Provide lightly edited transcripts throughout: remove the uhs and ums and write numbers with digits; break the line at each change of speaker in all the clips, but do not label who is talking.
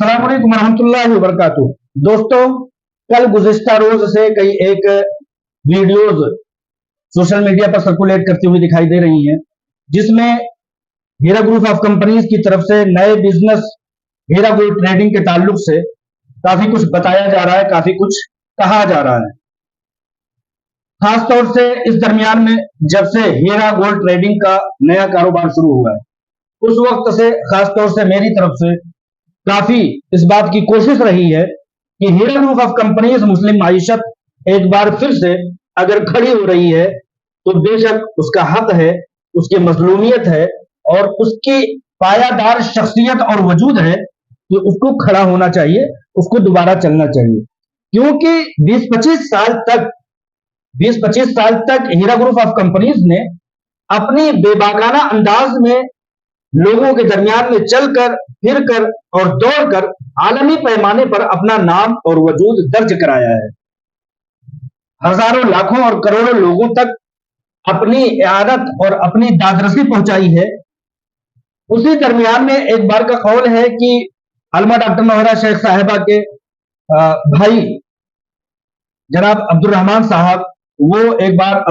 अस्सलाम वालेकुम रहमतुल्लाहि व बरकातुहू। दोस्तों, कल गुज़िश्ता रोज से कई एक वीडियोज सोशल मीडिया पर सर्कुलेट करती हुई दिखाई दे रही हैं, जिसमें हीरा ग्रुप ऑफ कंपनीज की तरफ से नए बिजनेस हीरा गोल्ड ट्रेडिंग के ताल्लुक से काफी कुछ बताया जा रहा है, काफी कुछ कहा जा रहा है। खास तौर से इस दरमियान में जब से हीरा गोल्ड ट्रेडिंग का नया कारोबार शुरू हुआ है, उस वक्त से खास तौर से मेरी तरफ से काफी इस बात की कोशिश रही है कि हीरा ग्रुप ऑफ कंपनीज मुस्लिम माईशत एक बार फिर से अगर खड़ी हो रही है तो बेशक उसका हक है, उसकी मजलूमियत है और उसकी पायादार शख्सियत और वजूद है कि उसको खड़ा होना चाहिए, उसको दोबारा चलना चाहिए। क्योंकि 20-25 साल तक हीरा ग्रुप ऑफ कंपनीज ने अपनी बेबाकाना अंदाज में लोगों के दरमियान में चलकर, फिरकर और दौड़कर आलमी पैमाने पर अपना नाम और वजूद दर्ज कराया है। हजारों, लाखों और करोड़ों लोगों तक अपनी इयादत और अपनी दादरसी पहुंचाई है। उसी दरमियान में एक बार का कौल है कि अलमा डॉक्टर नौहरा शेख साहिबा के भाई जनाब अब्दुल रहमान साहब, वो एक बार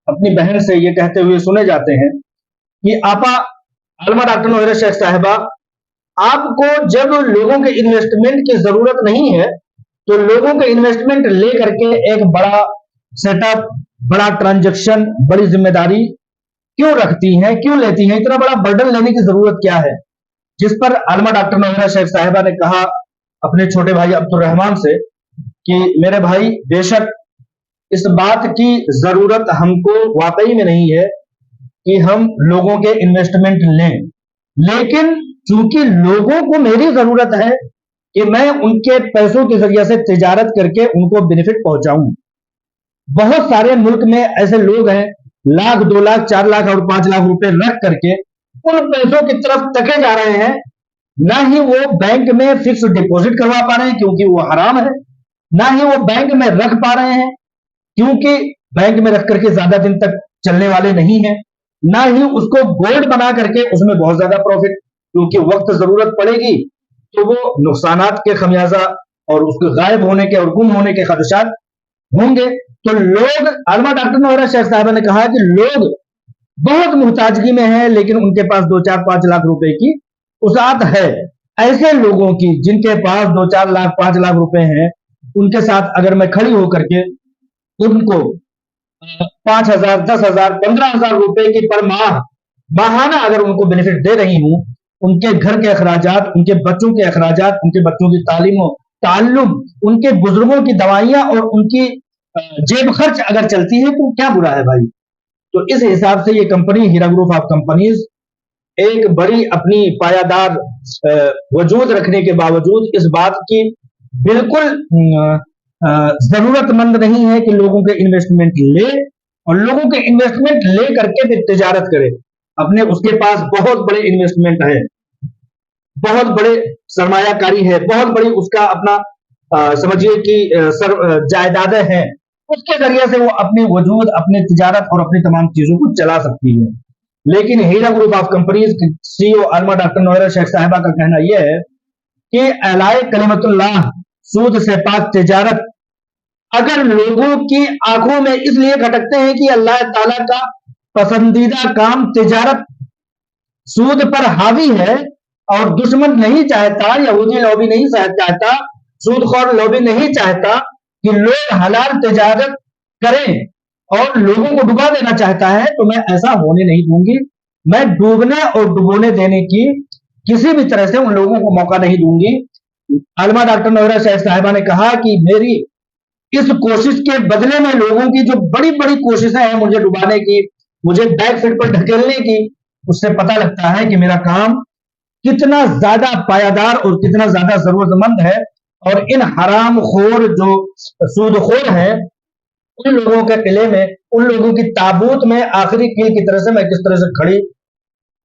अपनी बहन से ये कहते हुए सुने जाते हैं कि आपा अलमा डॉक्टर नौहरा शेख साहिबा, आपको जब लोगों के इन्वेस्टमेंट की जरूरत नहीं है तो लोगों के इन्वेस्टमेंट लेकर के एक बड़ा सेटअप, बड़ा ट्रांजैक्शन, बड़ी जिम्मेदारी क्यों रखती हैं, क्यों लेती हैं, इतना बड़ा बर्डन लेने की जरूरत क्या है। जिस पर अलमा डॉक्टर नौहरा शेख साहिबा ने कहा अपने छोटे भाई अब्दुल रहमान से कि मेरे भाई, बेशक इस बात की जरूरत हमको वाकई में नहीं है कि हम लोगों के इन्वेस्टमेंट लें, लेकिन चूंकि लोगों को मेरी जरूरत है कि मैं उनके पैसों के जरिए से तिजारत करके उनको बेनिफिट पहुंचाऊं। बहुत सारे मुल्क में ऐसे लोग हैं, लाख, 2 लाख, 4 लाख और 5 लाख रुपए रख करके उन पैसों की तरफ तके जा रहे हैं। ना ही वो बैंक में फिक्स डिपॉजिट करवा पा रहे हैं क्योंकि वो हराम है, ना ही वो बैंक में रख पा रहे हैं क्योंकि बैंक में रख करके ज्यादा दिन तक चलने वाले नहीं है, ना ही उसको गोल्ड बना करके उसमें बहुत ज्यादा प्रॉफिट, क्योंकि वक्त जरूरत पड़ेगी तो वो नुकसानात के खमियाजा और उसके गायब होने के और गुम होने के खदशात होंगे। तो लोग, अलमा डॉक्टर नौहरा शेख साहिबा ने कहा कि लोग बहुत मुहताजगी में हैं, लेकिन उनके पास 2, 4, 5 लाख रुपए की उसात है। ऐसे लोगों की जिनके पास 2, 4 लाख, 5 लाख रुपए हैं, उनके साथ अगर मैं खड़ी होकर के उनको 5,000, 10,000, 15,000 रुपए की पर माहाना अगर उनको बेनिफिट दे रही हूं, उनके घर के अखराजात, उनके बच्चों के अखराजात, उनके बच्चों की तालीम, ताल्लुम, उनके बुजुर्गों की दवाइयां और उनकी जेब खर्च अगर चलती है तो क्या बुरा है भाई। तो इस हिसाब से ये company Hira group of companies एक बड़ी अपनी पायादार वजूद रखने के बावजूद इस बात की बिल्कुल जरूरतमंद नहीं है कि लोगों के इन्वेस्टमेंट ले और लोगों के इन्वेस्टमेंट ले करके फिर तिजारत करे। अपने उसके पास बहुत बड़े इन्वेस्टमेंट है, बहुत बड़े सरमायाकारी है, बहुत बड़ी उसका अपना समझिए कि जायदादें हैं, उसके जरिए से वो अपनी वजूद, अपनी तिजारत और अपनी तमाम चीजों को चला सकती है। लेकिन हीरा ग्रुप ऑफ कंपनीज की सीईओ अलमा डॉक्टर नौहरा शेख साहिबा का कहना यह है कि अलाए कलिमतुल्लाह, सूद से पाक तिजारत अगर लोगों की आंखों में इसलिए खटकते हैं कि अल्लाह ताला का पसंदीदा काम तिजारत सूद पर हावी है और दुश्मन नहीं चाहता, यहूदी लॉबी नहीं चाहता, सूदखोर लॉबी नहीं चाहता कि लोग हलाल तिजारत करें और लोगों को डुबा देना चाहता है, तो मैं ऐसा होने नहीं दूंगी। मैं डूबने और डुबोने देने की किसी भी तरह से उन लोगों को मौका नहीं दूंगी। अलमा डॉक्टर नौहरा शेख साहिबा ने कहा कि मेरी इस कोशिश के बदले में लोगों की जो बड़ी बड़ी कोशिशें हैं मुझे डुबाने की, मुझे बैक फीट पर ढकेलने की, उससे पता लगता है कि मेरा काम कितना ज्यादा पायादार और कितना ज्यादा जरूरतमंद है। और इन हराम खोर जो सूदखोर हैं, उन लोगों के किले में, उन लोगों की ताबूत में आखिरी कील की तरह से मैं किस तरह से खड़ी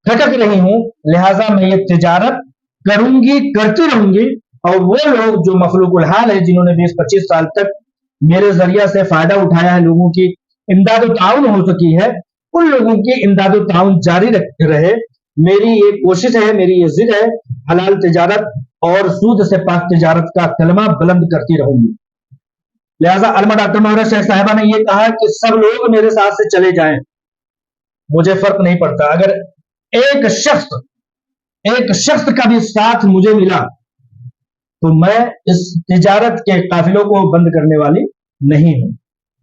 खटक रही हूं, लिहाजा मैं ये तिजारत करूंगी, करती रहूंगी। और वो लोग जो मखलूकुल हाल है, जिन्होंने 20-25 साल तक मेरे जरिया से फायदा उठाया है, लोगों की इमदाद ताउन हो चुकी है, उन लोगों की इमदाद ताउन जारी रहे। मेरी ये कोशिश है, मेरी ये जिद है, हलाल तिजारत और सूद से पाक तिजारत का कलमा बुलंद करती रहूंगी। लिहाजा अलमा डॉक्टर नौरा शेख साहिबा ने यह कहा कि सब लोग मेरे साथ से चले जाएं, मुझे फर्क नहीं पड़ता। अगर एक शख्स का भी साथ मुझे मिला तो मैं इस तिजारत के काफिलों को बंद करने वाली नहीं हूं।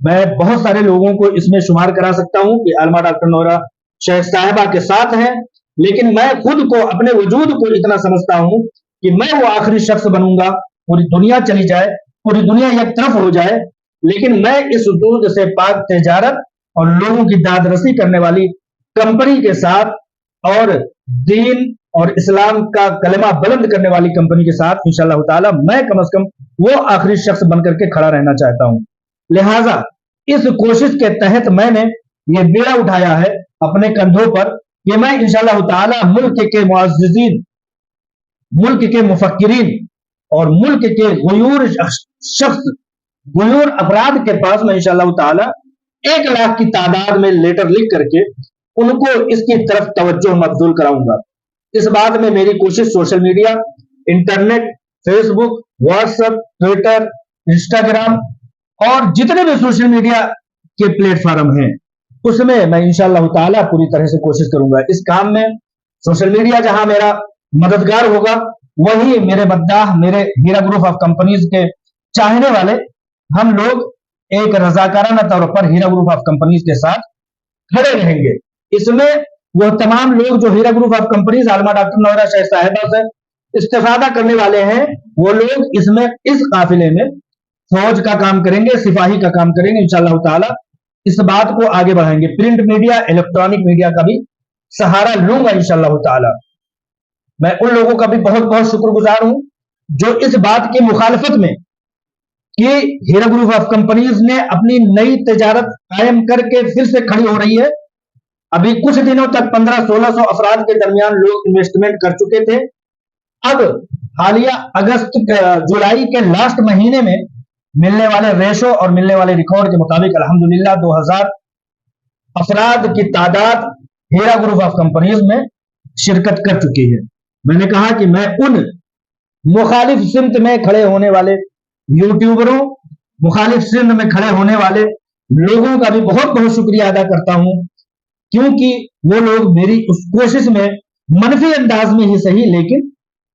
मैं बहुत सारे लोगों को इसमें शुमार करा सकता हूं कि अलमा डॉक्टर नौरा शेख साहिबा के साथ हैं, लेकिन मैं खुद को, अपने वजूद को इतना समझता हूं कि मैं वो आखिरी शख्स बनूंगा। पूरी दुनिया चली जाए, पूरी दुनिया एक तरफ हो जाए, लेकिन मैं इस दूध से पाक तिजारत और लोगों की दादरसी करने वाली कंपनी के साथ और दीन और इस्लाम का कलमा बुलंद करने वाली कंपनी के साथ इंशाअल्लाह ताला मैं कम से कम वो आखिरी शख्स बनकर के खड़ा रहना चाहता हूं। लिहाजा इस कोशिश के तहत मैंने ये बेड़ा उठाया है अपने कंधों पर कि मैं इंशाअल्लाह ताला मुल्क के मुअज़्ज़िज़ीन, मुल्क के मुफक्किरीन और मुल्क के गुयूर अफराद के पास मैं इंशाअल्लाह ताला 1 लाख की तादाद में लेटर लिख करके उनको इसकी तरफ तवज्जो मबजूल कराऊंगा। इस बात में मेरी कोशिश social media, internet, Facebook, WhatsApp, Twitter, Instagram और जितने भी सोशल मीडिया के प्लेटफॉर्म हैं उसमें मैं इंशाअल्लाह ताला पूरी तरह से कोशिश करूंगा। इस काम में सोशल मीडिया जहां मेरा मददगार होगा, वही मेरे मद्दाह, मेरे हीरा ग्रुप ऑफ कंपनीज के चाहने वाले, हम लोग एक रजाकाराना तौर पर हीरा ग्रुप ऑफ कंपनीज के साथ खड़े रहेंगे। इसमें वो तमाम लोग जो हीरा ग्रुप ऑफ कंपनीज अलमा डॉक्टर नौरा शेख साहिबा से इस्तेफादा करने वाले हैं, वो लोग इसमें, इस काफिले में फौज का काम करेंगे, सिपाही का काम करेंगे। इंशाअल्लाह ताला इस बात को आगे बढ़ाएंगे। प्रिंट मीडिया, इलेक्ट्रॉनिक मीडिया का भी सहारा लूंगा इंशाअल्लाह ताला। मैं उन लोगों का भी बहुत बहुत शुक्रगुजार हूं जो इस बात की मुखालफत में कि हीरा ग्रुप ऑफ कंपनीज ने अपनी नई तिजारत कायम करके फिर से खड़ी हो रही है। अभी कुछ दिनों तक 1500-1600 अफराद के दरमियान लोग इन्वेस्टमेंट कर चुके थे। अब हालिया जुलाई के लास्ट महीने में मिलने वाले रेशो और मिलने वाले रिकॉर्ड के मुताबिक अल्हम्दुलिल्लाह 2000 अफराद की तादाद हीरा ग्रुप ऑफ कंपनीज में शिरकत कर चुकी है। मैंने कहा कि मैं उन मुखालिफ सिमत में खड़े होने वाले यूट्यूबरों, मुखालिफ सिमत में खड़े होने वाले लोगों का भी बहुत बहुत शुक्रिया अदा करता हूं, क्योंकि वो लोग मेरी उस कोशिश में मनफी अंदाज में ही सही, लेकिन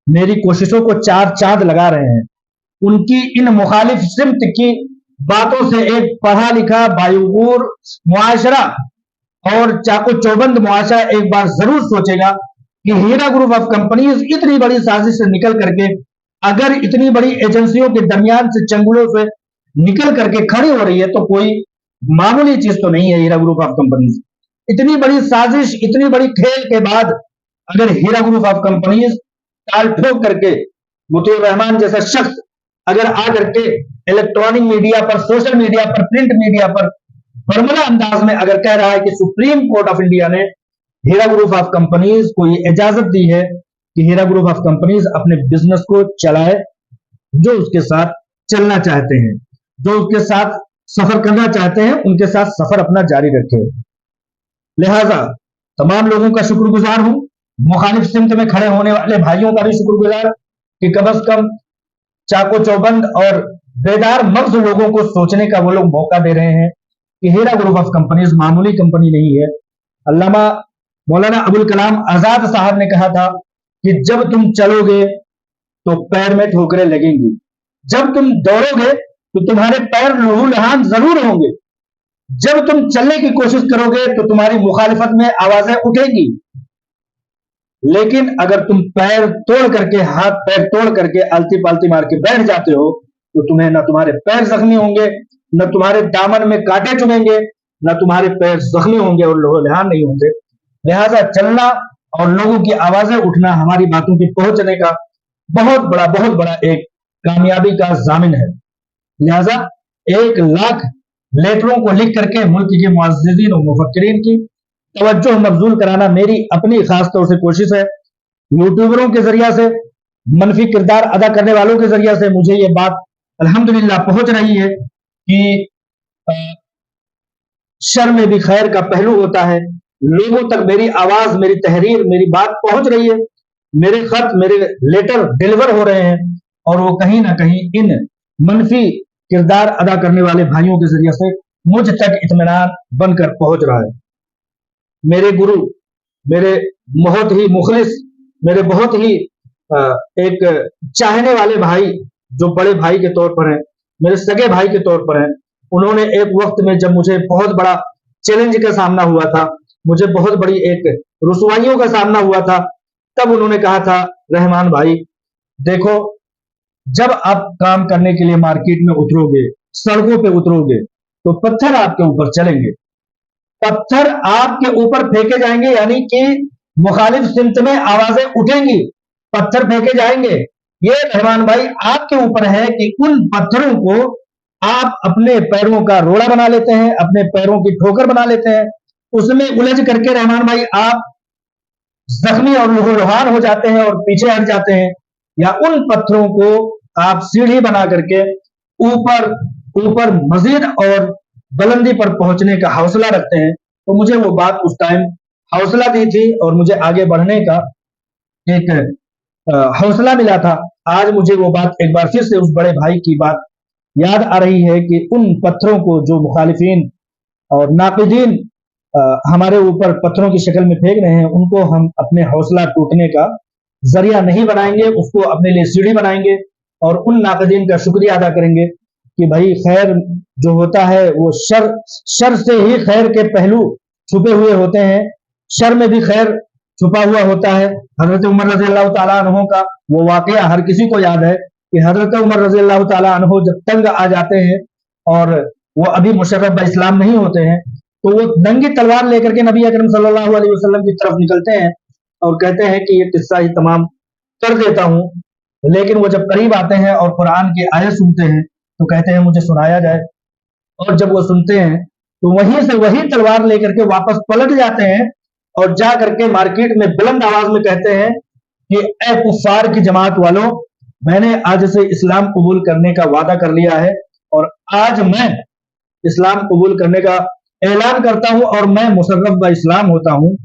मेरी कोशिशों को 4 चांद लगा रहे हैं। उनकी इन मुखालिफ सिमत की बातों से एक पढ़ा लिखा बायूर मुआशरा और चाको चौबंद मुआशरा एक बार जरूर सोचेगा कि हीरा ग्रुप ऑफ कंपनीज इतनी बड़ी साजिश से निकल करके, अगर इतनी बड़ी एजेंसियों के दरमियान से, चंगुलों से निकल करके खड़ी हो रही है तो कोई मामूली चीज तो नहीं है। हीरा ग्रुप ऑफ कंपनीज इतनी बड़ी साजिश, इतनी बड़ी खेल के बाद अगर हीरा ग्रुप ऑफ कंपनीज ताल ठोक करके मुतीउर रहमान जैसा शख्स अगर आकर के इलेक्ट्रॉनिक मीडिया पर, सोशल मीडिया पर, प्रिंट मीडिया पर फॉर्मूला अंदाज में अगर कह रहा है कि सुप्रीम कोर्ट ऑफ इंडिया ने हीरा ग्रुप ऑफ कंपनीज को ये इजाजत दी है कि हीरा ग्रुप ऑफ कंपनीज अपने बिजनेस को चलाए, जो उसके साथ चलना चाहते हैं, जो उसके साथ सफर करना चाहते हैं, उनके साथ सफर अपना जारी रखे। लिहाजा तमाम लोगों का शुक्रगुजार हूं, मुखालिफ सिमत में खड़े होने वाले भाइयों का भी शुक्रगुजार कि कम से कम चाको चौबंद और बेदार मगज लोगों को सोचने का वो लोग मौका दे रहे हैं कि हीरा ग्रुप ऑफ कंपनीज मामूली कंपनी नहीं है। अल्लामा मौलाना अबुल कलाम आजाद साहब ने कहा था कि जब तुम चलोगे तो पैर में ठोकरें लगेंगी, जब तुम दौड़ोगे तो तुम्हारे पैर लहूलुहान जरूर होंगे, जब तुम चलने की कोशिश करोगे तो तुम्हारी मुखालिफत में आवाजें उठेगी, लेकिन अगर तुम पैर तोड़ करके, हाथ पैर तोड़ करके आलती पालती मार के बैठ जाते हो तो तुम्हें न तुम्हारे पैर जख्मी होंगे, न तुम्हारे दामन में कांटे चुभेंगे, न तुम्हारे पैर जख्मी होंगे और लहूलुहान नहीं होंगे। लिहाजा चलना और लोगों की आवाजें उठना हमारी बातों की पहुंचने का बहुत बड़ा एक कामयाबी का जामिन है। लिहाजा 1 लाख लेटरों को लिख करके मुल्क के मुअज़्ज़िज़ीन और मुफक्किरीन की तवज्जो मबजूल कराना मेरी अपनी खास तौर से कोशिश है। यूट्यूबरों के जरिया से, मनफी किरदार अदा करने वालों के जरिया से मुझे ये बात अल्हम्दुलिल्लाह पहुंच रही है कि शर में भी खैर का पहलू होता है। लोगों तक मेरी आवाज, मेरी तहरीर, मेरी बात पहुंच रही है। میرے خط میرے لیٹر ڈیلیور ہو رہے ہیں اور وہ کہیں نہ کہیں ان منفی کردار ادا کرنے والے بھائیوں کے ذریعے سے مجھ تک اطمینان بن کر پہنچ رہا ہے۔ میرے گرو، میرے بہت ہی مخلص، میرے بہت ہی ایک چاہنے والے بھائی، جو بڑے بھائی کے طور پر ہیں، میرے سگے بھائی کے طور پر ہیں، انہوں نے ایک وقت میں جب مجھے بہت بڑا چیلنج کا سامنا ہوا تھا، مجھے بہت بڑی ایک رسوائیوں کا سامنا ہوا تھا، تب انہوں نے کہا تھا رحمان بھائی دیکھو، جب آپ کام کرنے کے لیے مارکیٹ میں اترو گے، سڑکوں پہ اترو گے، تو پتھر آپ کے اوپر چلیں گے، پتھر آپ کے اوپر پھینکے جائیں گے، یعنی کہ مخالف سمت میں آوازیں اٹھیں گی، پتھر پھینکے جائیں گے۔ یہ رحمان بھائی آپ کے اوپر ہے کہ ان پتھروں کو آپ اپنے پیروں کا روڑا بنا لیتے ہیں، اپنے پیروں کی ٹھوکر بنا لیتے ہیں، اس میں الجھ کر کے رحمان بھائی آپ زخمی اور لہولہان ہو جاتے ہیں اور پیچھے ہٹ جاتے ہیں، یا ان پتھروں کو آپ سیڑھی بنا کر کے اوپر اوپر مزید اور بلندی پر پہنچنے کا حوصلہ رکھتے ہیں۔ تو مجھے وہ بات اس ٹائم حوصلہ دی تھی اور مجھے آگے بڑھنے کا ایک حوصلہ ملا تھا۔ آج مجھے وہ بات ایک بار پھر سے اس بڑے بھائی کی بات یاد آ رہی ہے کہ ان پتھروں کو جو مخالفین اور ناقدین ہمارے اوپر پتھروں کی شکل میں پھینک رہے ہیں، ان کو ہم اپنے حوصلہ ٹوٹنے کا ذریعہ نہیں بنائیں گے، اس کو اپنے لیے سیڑھی بنائیں گے اور ان ناقدین کا شکریہ ادا کریں گے کہ بھائی خیر جو ہوتا ہے وہ شر سے ہی خیر کے پہلو چھپے ہوئے ہوتے ہیں، شر میں بھی خیر چھپا ہوا ہوتا ہے۔ حضرت عمر رضی اللہ تعالیٰ عنہ کا وہ واقعہ ہر کسی کو یاد ہے کہ حضرت عمر رضی اللہ تعالیٰ عنہ جب تنگ آ جاتے ہیں اور وہ ابھی مشرف باسلام نہیں ہوتے ہیں، تو وہ ننگی تلوار لے کر کے نبی اکرم صلی اللہ علیہ وسلم کی طرف نکلتے ہیں اور کہتے ہیں کہ یہ قصہ ہی تمام کر دیتا ہوں، لیکن وہ جب قریب آتے ہیں اور قرآن کی آیت سنتے ہیں تو کہتے ہیں مجھے سنایا جائے، اور جب وہ سنتے ہیں تو وہیں سے وہی تلوار لے کر کے واپس پلٹ جاتے ہیں اور جا کر کے مارکیٹ میں بلند آواز میں کہتے ہیں کہ اے کفار کی جماعت والوں، میں نے آج سے اسلام قبول کرنے کا وعدہ کر لیا ہے اور آج میں اسلام قبول کرنے کا اعلان کرتا ہوں اور میں مشرف با اسلام ہوتا ہوں،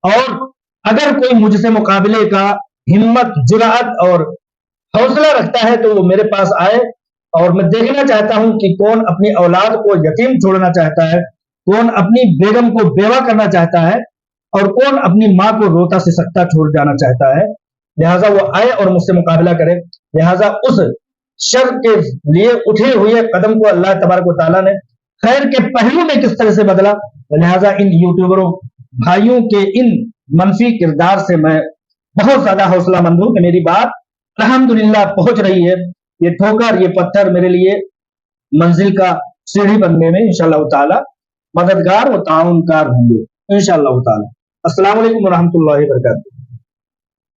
اور اگر کوئی مجھ سے مقابلے کا ہمت، جرأت اور حوصلہ رکھتا ہے تو وہ میرے پاس آئے، اور میں دیکھنا چاہتا ہوں کہ کون اپنی اولاد کو یتیم چھوڑنا چاہتا ہے، کون اپنی بیگم کو بیوہ کرنا چاہتا ہے، اور کون اپنی ماں کو روتا سے سکتا چھوڑ جانا چاہتا ہے۔ لہٰذا وہ آئے اور مجھ سے مقابلہ کرے۔ لہٰذا اس شر کے لیے اٹھے ہوئے قدم کو اللہ تبارک و تعالیٰ نے خیر کے پہلو میں کس طرح سے بدلا۔ لہٰذا ان یوٹیوبروں بھائیوں کے ان منفی کردار سے میں بہت زیادہ حوصلہ مند ہوں کہ میری بات الحمدللہ پہنچ رہی ہے، یہ ٹھوکر، یہ پتھر میرے لیے منزل کا سیڑھی بننے میں انشاءاللہ تعالی مددگار و تعاون کار ہوں گے انشاءاللہ تعالی۔ السلام علیکم ورحمۃ اللہ وبرکاتہ۔